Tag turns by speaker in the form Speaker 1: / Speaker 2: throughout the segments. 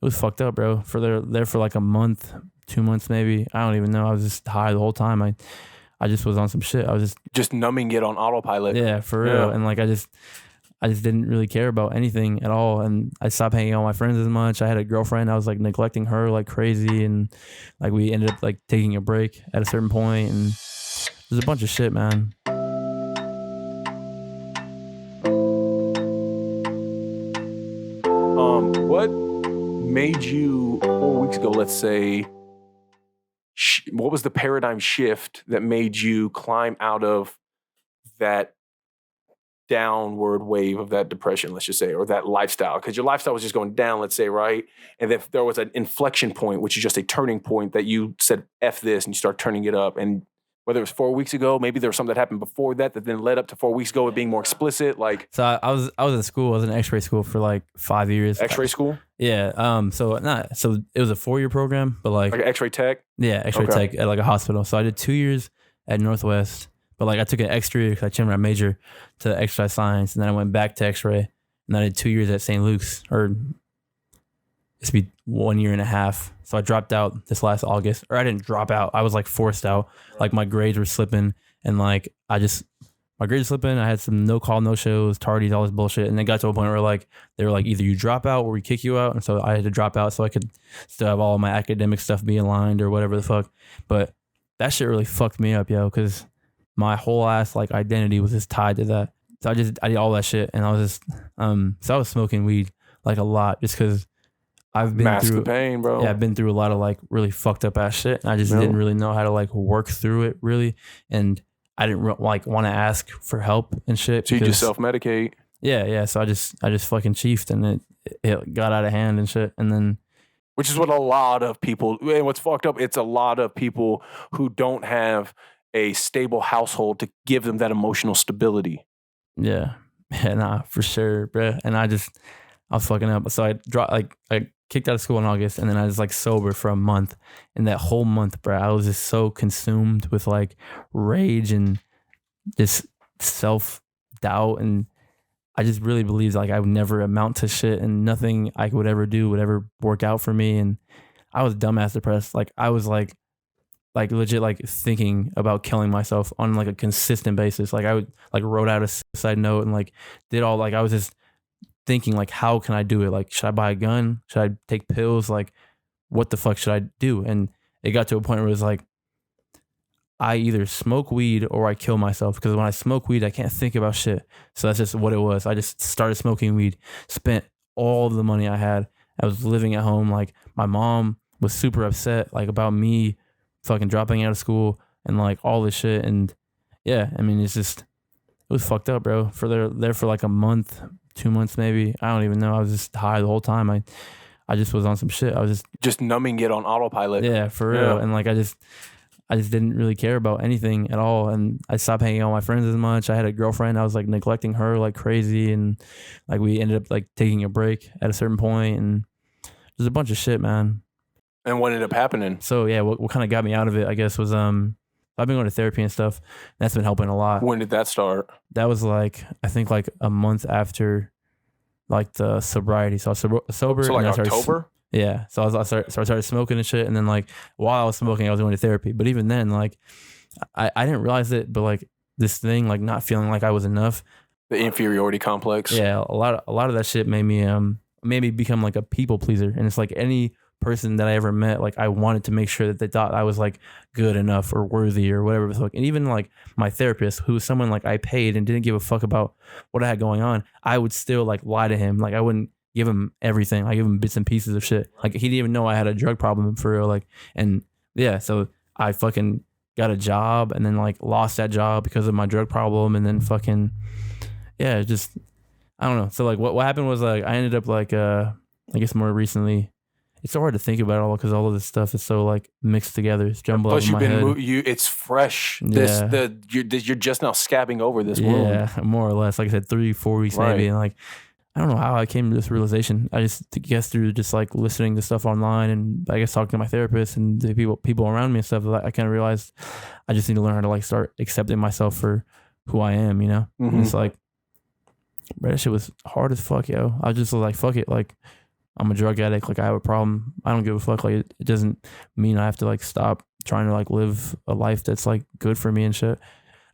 Speaker 1: was fucked up, bro. For there for like a month, 2 months maybe. I don't even know. I was just high the whole time. I just was on some shit. I was
Speaker 2: just numbing it on autopilot.
Speaker 1: Yeah, for real. And like I just didn't really care about anything at all. And I stopped hanging out with my friends as much. I had a girlfriend. I was like neglecting her like crazy. And like we ended up like taking a break at a certain point. And there's a bunch of shit, man.
Speaker 2: What made you 4 weeks ago, let's say, what was the paradigm shift that made you climb out of that downward wave of that depression, let's just say, or that lifestyle? Because your lifestyle was just going down, let's say, right? And if there was an inflection point, which is just a turning point that you said, F this, and you start turning it up. And whether it was 4 weeks ago, maybe there was something that happened before that then led up to 4 weeks ago, it being more explicit. Like,
Speaker 1: so I was in school. I was in X-ray school for like 5 years.
Speaker 2: X-ray school?
Speaker 1: Yeah. So it was a 4-year program, but like
Speaker 2: an X-ray tech?
Speaker 1: Yeah, X-ray tech at like a hospital. So I did 2 years at Northwest, but like I took an extra because I changed my major to exercise science, and then I went back to X-ray, and then I did 2 years at St. Luke's, or it's be 1.5 years. So I dropped out this last August, or I didn't drop out. I was like forced out. Like my grades were slipping, and like my grades were slipping. I had some no call, no shows, tardies, all this bullshit. And it got to a point where like they were like, either you drop out or we kick you out. And so I had to drop out so I could still have all my academic stuff be aligned or whatever the fuck. But that shit really fucked me up, yo, because my whole ass like identity was just tied to that. So I did all that shit, and I was just so I was smoking weed like a lot just because I've been
Speaker 2: Mask
Speaker 1: through
Speaker 2: the pain, bro.
Speaker 1: Yeah, I've been through a lot of like really fucked up ass shit, and I just didn't really know how to like work through it really, and I didn't like want to ask for help and shit.
Speaker 2: So you just self-medicate.
Speaker 1: Yeah. So I just fucking chiefed, and it got out of hand and shit, and then.
Speaker 2: Which is what a lot of people, and what's fucked up, it's a lot of people who don't have a stable household to give them that emotional stability.
Speaker 1: Yeah, nah, for sure, bro. And I was fucking up. So I kicked out of school in August, and then I was like sober for a month. And that whole month, bro, I was just so consumed with like rage and this self-doubt, and I just really believed like I would never amount to shit, and nothing I would ever do would ever work out for me. And I was dumbass depressed. Like I was like legit like thinking about killing myself on like a consistent basis. Like I would like wrote out a suicide note and like did all, like I was just thinking like, how can I do it? Like, should I buy a gun? Should I take pills? Like, what the fuck should I do? And it got to a point where it was like, I either smoke weed or I kill myself, because when I smoke weed, I can't think about shit. So that's just what it was. I just started smoking weed, spent all the money I had. I was living at home. Like my mom was super upset like about me fucking dropping out of school and like all this shit. And yeah, I mean, it was fucked up, bro. For there for like a month, 2 months maybe. I don't even know. I was just high the whole time. I just was on some shit. I was
Speaker 2: just numbing it on autopilot.
Speaker 1: Yeah, for real. And like I just didn't really care about anything at all. And I stopped hanging out with my friends as much. I had a girlfriend. I was like neglecting her like crazy. And like we ended up like taking a break at a certain point. And there's a bunch of shit, man.
Speaker 2: And what ended up happening?
Speaker 1: So yeah, what kind of got me out of it, I guess, was I've been going to therapy and stuff. That's been helping a lot.
Speaker 2: When did that start?
Speaker 1: That was like, I think like a month after like the sobriety. So I was sober.
Speaker 2: So like
Speaker 1: and
Speaker 2: October?
Speaker 1: Yeah. So I started smoking and shit. And then like while I was smoking, I was going to therapy. But even then, like I didn't realize it, but like this thing, like not feeling like I was enough.
Speaker 2: The inferiority complex.
Speaker 1: Yeah. A lot of that shit made me become like a people pleaser. And it's like any person that I ever met, like I wanted to make sure that they thought I was like good enough or worthy or whatever. And even like my therapist, who was someone like I paid and didn't give a fuck about what I had going on, I would still like lie to him. Like I wouldn't give him everything. I give him bits and pieces of shit. Like he didn't even know I had a drug problem for real. Like, and yeah, so I fucking got a job and then like lost that job because of my drug problem. And then fucking, yeah, just, I don't know. So like what happened was like, I ended up like, I guess more recently, it's so hard to think about all because all of this stuff is so like mixed together. It's jumbled up in my head.
Speaker 2: It's fresh.
Speaker 1: Yeah.
Speaker 2: You're just now scabbing over this wound.
Speaker 1: Yeah, more or less. Like I said, 3-4 weeks maybe. And like, I don't know how I came to this realization. I just guess through just like listening to stuff online and I guess talking to my therapist and the people around me and stuff. I kind of realized I just need to learn how to like start accepting myself for who I am. You know, and it's like, bro, that shit was hard as fuck, yo. I was just like, fuck it, like. I'm a drug addict. Like I have a problem. I don't give a fuck. Like it doesn't mean I have to like stop trying to like live a life that's like good for me and shit.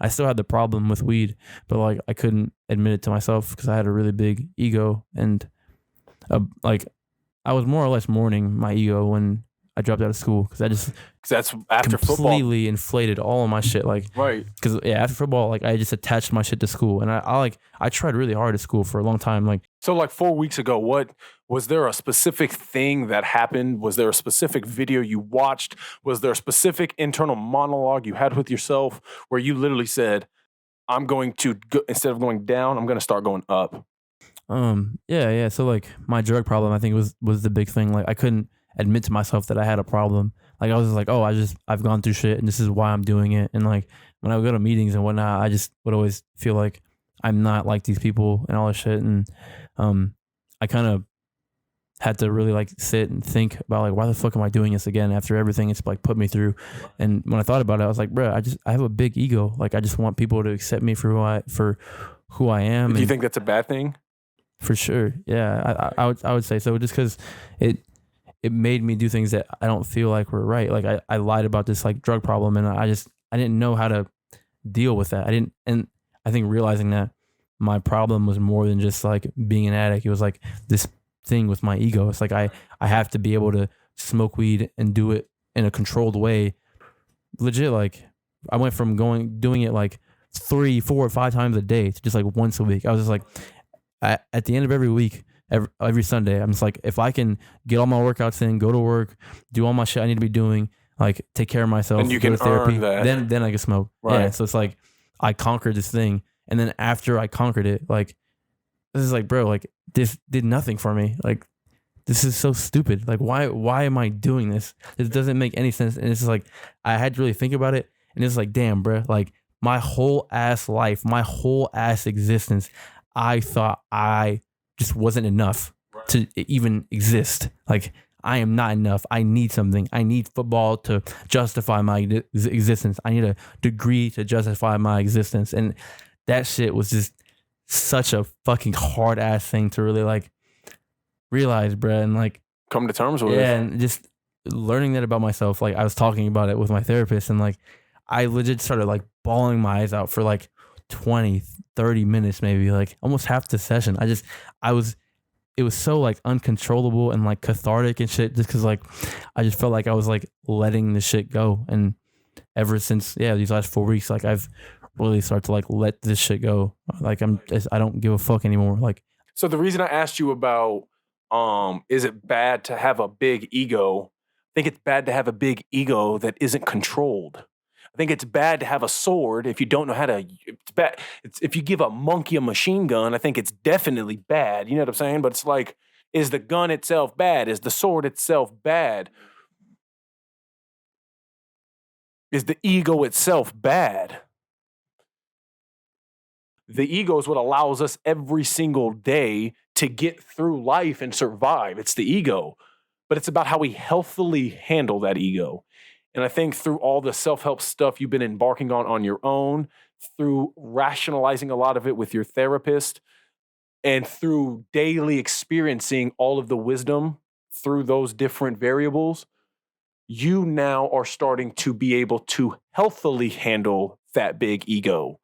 Speaker 1: I still had the problem with weed, but like I couldn't admit it to myself because I had a really big ego, and like I was more or less mourning my ego when I dropped out of school because I just
Speaker 2: 'Cause that's after
Speaker 1: completely
Speaker 2: football.
Speaker 1: inflated all of my shit. Like,
Speaker 2: Right.
Speaker 1: because yeah, after football, like I just attached my shit to school, and I tried really hard at school for a long time. Like,
Speaker 2: So like 4 weeks ago, what was there a specific thing that happened? Was there a specific video you watched? Was there a specific internal monologue you had with yourself where you literally said, I'm going to go, instead of going down, I'm going to start going up?
Speaker 1: yeah. So like my drug problem, I think was the big thing. Like I couldn't admit to myself that I had a problem. Like I was just like, oh, I've gone through shit, and this is why I'm doing it. And like when I would go to meetings and whatnot, I just would always feel like I'm not like these people and all this shit. And I kind of had to really like sit and think about like, why the fuck am I doing this again after everything it's like put me through? And when I thought about it, I was like, bro, I have a big ego. Like I just want people to accept me for who I am.
Speaker 2: Do you think that's a bad thing?
Speaker 1: For sure. Yeah. I would say so, just because it made me do things that I don't feel like were right. Like I lied about this like drug problem, and I didn't know how to deal with that. And I think realizing that my problem was more than just like being an addict. It was like this thing with my ego. It's like I have to be able to smoke weed and do it in a controlled way. Legit, like I went from doing it like 3, 4, 5 times a day to just like once a week. I was just like, at the end of every week, every Sunday, I'm just like, if I can get all my workouts in, go to work, do all my shit I need to be doing, like take care of myself,
Speaker 2: And you
Speaker 1: go
Speaker 2: can
Speaker 1: to therapy,
Speaker 2: earn that.
Speaker 1: then I can smoke.
Speaker 2: Right.
Speaker 1: Yeah, so it's like I conquered this thing, and then after I conquered it, like this is like, bro, like this did nothing for me. Like this is so stupid. Like why am I doing this? This doesn't make any sense. And it's just like I had to really think about it, and it's like, damn, bro, like my whole ass life, my whole ass existence, I thought I just wasn't enough to even exist. Like I am not enough. I need something. I need football to justify my existence. I need a degree to justify my existence. And that shit was just such a fucking hard ass thing to really like realize, bruh. And like
Speaker 2: Come to terms with.
Speaker 1: yeah, and just learning that about myself. Like I was talking about it with my therapist, and like I legit started like bawling my eyes out for like 20, 30 minutes, maybe like almost half the session. It was so like uncontrollable and like cathartic and shit, just because like I just felt like I was like letting the shit go. And ever since these last 4 weeks, like I've really started to like let this shit go. Like I don't give a fuck anymore. Like,
Speaker 2: So the reason I asked you about is it bad to have a big ego? I think it's bad to have a big ego that isn't controlled. I think it's bad to have a sword if you don't know how to. It's bad. If you give a monkey a machine gun, I think it's definitely bad. You know what I'm saying? But it's like, is the gun itself bad? Is the sword itself bad? Is the ego itself bad? The ego is what allows us every single day to get through life and survive. It's the ego. But it's about how we healthily handle that ego. And I think through all the self-help stuff you've been embarking on your own, through rationalizing a lot of it with your therapist, and through daily experiencing all of the wisdom through those different variables, you now are starting to be able to healthily handle that big ego.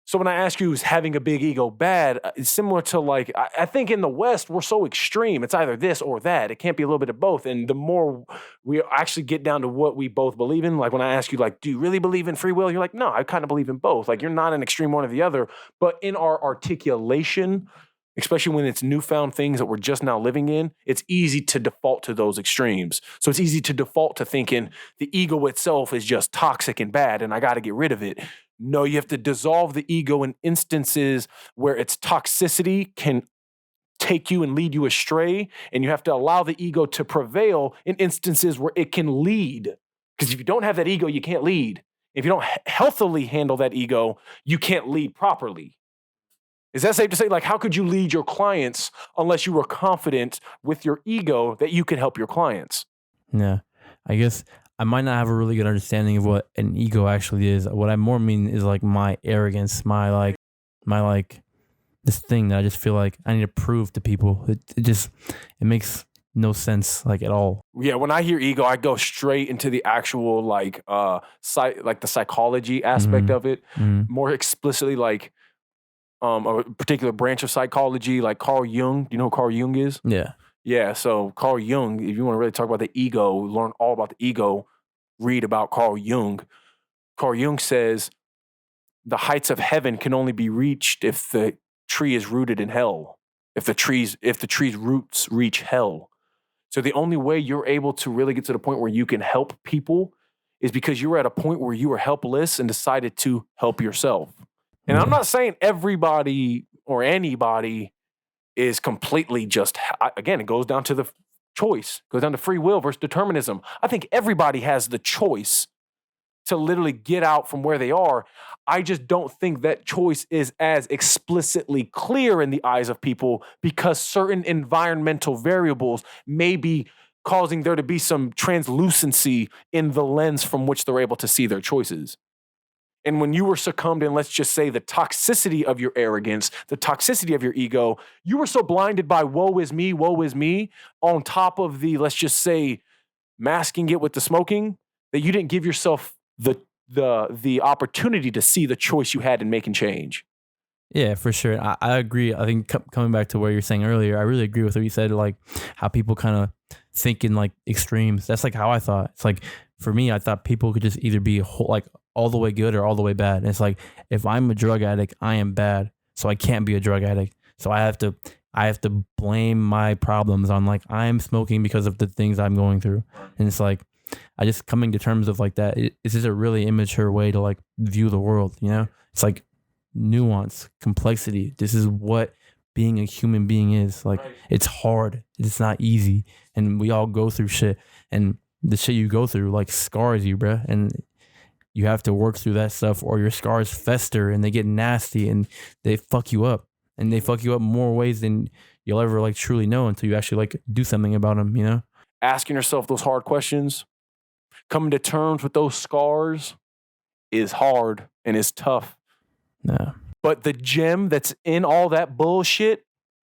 Speaker 2: So when I ask you, is having a big ego bad, it's similar to like, I think in the West, we're so extreme. It's either this or that. It can't be a little bit of both. And the more we actually get down to what we both believe in, like when I ask you, like, do you really believe in free will? You're like, no, I kind of believe in both. Like you're not an extreme one or the other. But in our articulation, especially when it's newfound things that we're just now living in, it's easy to default to those extremes. So it's easy to default to thinking the ego itself is just toxic and bad and I got to get rid of it. No, you have to dissolve the ego in instances where its toxicity can take you and lead you astray. And you have to allow the ego to prevail in instances where it can lead. Because if you don't have that ego, you can't lead. If you don't healthily handle that ego, you can't lead properly. Is that safe to say? Like, how could you lead your clients unless you were confident with your ego that you could help your clients?
Speaker 1: yeah, I guess I might not have a really good understanding of what an ego actually is. What I more mean is like my arrogance, my this thing that I just feel like I need to prove to people. It makes no sense like at all.
Speaker 2: Yeah, when I hear ego, I go straight into the actual like the psychology aspect of it. More explicitly, like a particular branch of psychology, like Carl Jung. Do you know who Carl Jung is?
Speaker 1: Yeah.
Speaker 2: Yeah, so Carl Jung, if you want to really talk about the ego, learn all about the ego, read about Carl Jung. Carl Jung says the heights of heaven can only be reached if the tree is rooted in hell. If the tree's roots reach hell. So the only way you're able to really get to the point where you can help people is because you were at a point where you were helpless and decided to help yourself. And I'm not saying everybody or anybody is completely just, again, it goes down to the choice, goes down to free will versus determinism. I think everybody has the choice to literally get out from where they are. I just don't think that choice is as explicitly clear in the eyes of people because certain environmental variables may be causing there to be some translucency in the lens from which they're able to see their choices. And when you were succumbed in, let's just say, the toxicity of your arrogance, the toxicity of your ego, you were so blinded by woe is me, on top of the, let's just say, masking it with the smoking, that you didn't give yourself the opportunity to see the choice you had in making change.
Speaker 1: Yeah, for sure. I agree. I think coming back to what you were saying earlier, I really agree with what you said, like how people kind of think in like extremes. That's like how I thought. It's like, for me, I thought people could just either be like all the way good or all the way bad. And it's like, if I'm a drug addict, I am bad. So I can't be a drug addict. So I have to blame my problems on like, I'm smoking because of the things I'm going through. And it's like, I just coming to terms of like that. It's just a really immature way to like view the world, you know? It's like nuance, complexity. This is what being a human being is. Like, it's hard. It's not easy. And we all go through shit. And the shit you go through like scars you, bruh. And you have to work through that stuff or your scars fester and they get nasty and they fuck you up. And they fuck you up more ways than you'll ever like truly know until you actually like do something about them, you know?
Speaker 2: Asking yourself those hard questions, coming to terms with those scars is hard and is tough.
Speaker 1: Yeah.
Speaker 2: But the gem that's in all that bullshit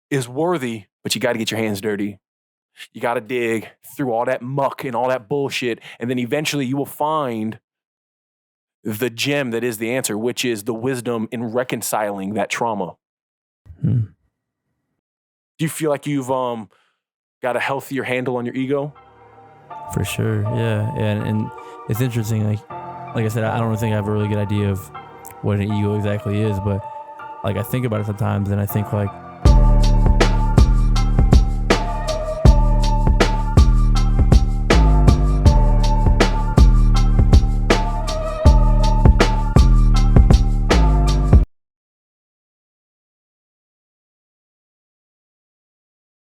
Speaker 2: is worthy, but you got to get your hands dirty. You got to dig through all that muck and all that bullshit. And then eventually you will find the gem that is the answer, which is the wisdom in reconciling that trauma. Do you feel like you've got a healthier handle on your ego?
Speaker 1: For sure, yeah. And it's interesting. Like I said, I don't think I have a really good idea of what an ego exactly is, but like I think about it sometimes, and I think like